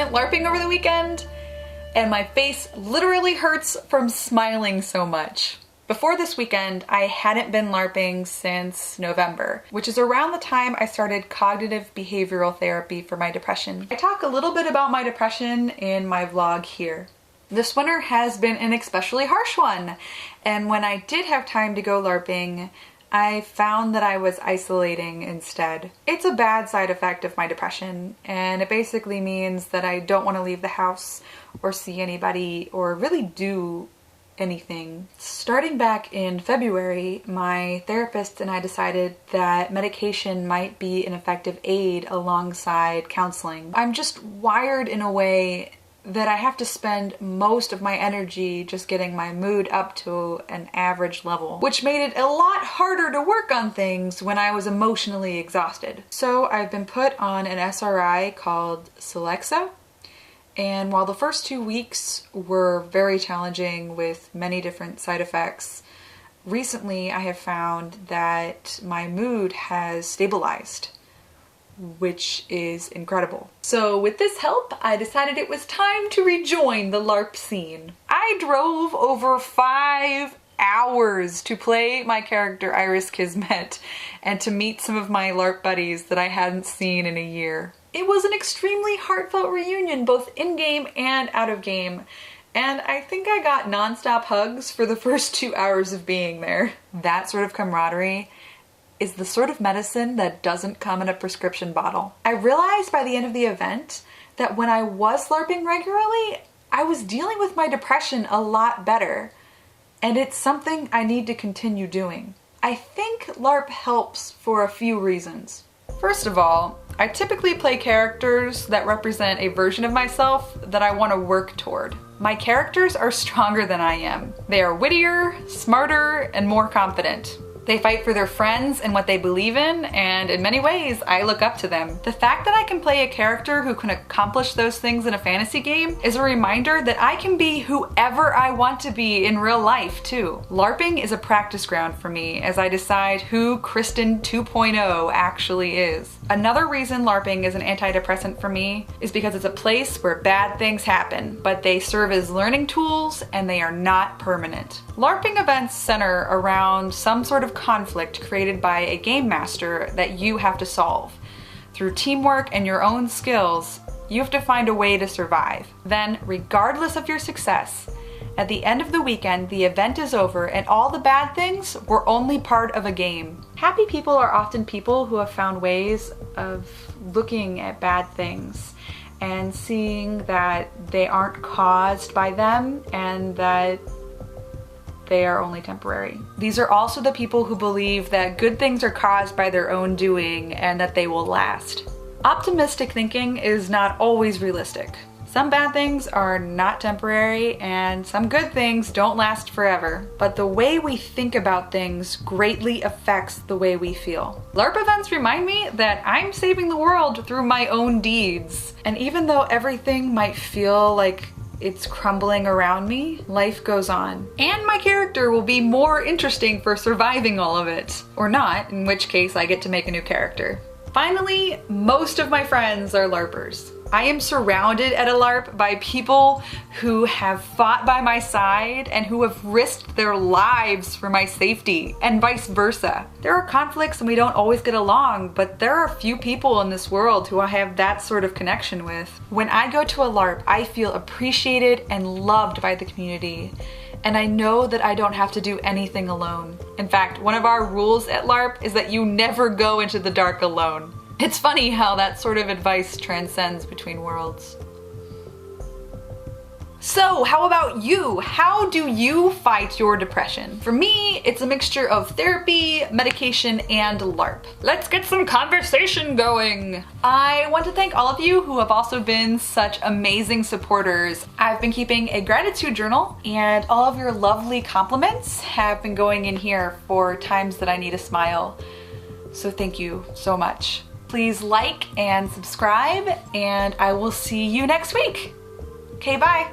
went LARPing over the weekend, and my face literally hurts from smiling so much. Before this weekend, I hadn't been LARPing since November, which is around the time I started cognitive behavioral therapy for my depression. I talk a little bit about my depression in my vlog here. This winter has been an especially harsh one, and when I did have time to go LARPing, I found that I was isolating instead. It's a bad side effect of my depression, and it basically means that I don't want to leave the house or see anybody or really do anything. Starting back in February, my therapist and I decided that medication might be an effective aid alongside counseling. I'm just wired in a way that I have to spend most of my energy just getting my mood up to an average level, which made it a lot harder to work on things when I was emotionally exhausted. So I've been put on an SRI called Celexa, and while the first 2 weeks were very challenging with many different side effects, recently I have found that my mood has stabilized, which is incredible. So with this help, I decided it was time to rejoin the LARP scene. I drove over 5 hours to play my character Iris Kismet and to meet some of my LARP buddies that I hadn't seen in a year. It was an extremely heartfelt reunion, both in-game and out of game, and I think I got non-stop hugs for the first 2 hours of being there. That sort of camaraderie is the sort of medicine that doesn't come in a prescription bottle. I realized by the end of the event that when I was LARPing regularly, I was dealing with my depression a lot better, and it's something I need to continue doing. I think LARP helps for a few reasons. First of all, I typically play characters that represent a version of myself that I want to work toward. My characters are stronger than I am. They are wittier, smarter, and more confident. They fight for their friends and what they believe in, and in many ways, I look up to them. The fact that I can play a character who can accomplish those things in a fantasy game is a reminder that I can be whoever I want to be in real life, too. LARPing is a practice ground for me as I decide who Kristen 2.0 actually is. Another reason LARPing is an antidepressant for me is because it's a place where bad things happen, but they serve as learning tools and they are not permanent. LARPing events center around some sort of conflict created by a game master that you have to solve. Through teamwork and your own skills, you have to find a way to survive. Then, regardless of your success, at the end of the weekend, the event is over and all the bad things were only part of a game. Happy people are often people who have found ways of looking at bad things and seeing that they aren't caused by them and that they are only temporary. These are also the people who believe that good things are caused by their own doing and that they will last. Optimistic thinking is not always realistic. Some bad things are not temporary and some good things don't last forever. But the way we think about things greatly affects the way we feel. LARP events remind me that I'm saving the world through my own deeds. And even though everything might feel like it's crumbling around me, life goes on. And my character will be more interesting for surviving all of it. Or not, in which case I get to make a new character. Finally, most of my friends are LARPers. I am surrounded at a LARP by people who have fought by my side and who have risked their lives for my safety, and vice versa. There are conflicts and we don't always get along, but there are few people in this world who I have that sort of connection with. When I go to a LARP, I feel appreciated and loved by the community, and I know that I don't have to do anything alone. In fact, one of our rules at LARP is that you never go into the dark alone. It's funny how that sort of advice transcends between worlds. So, how about you? How do you fight your depression? For me, it's a mixture of therapy, medication, and LARP. Let's get some conversation going! I want to thank all of you who have also been such amazing supporters. I've been keeping a gratitude journal, and all of your lovely compliments have been going in here for times that I need a smile. So thank you so much. Please like and subscribe, and I will see you next week. Okay, bye!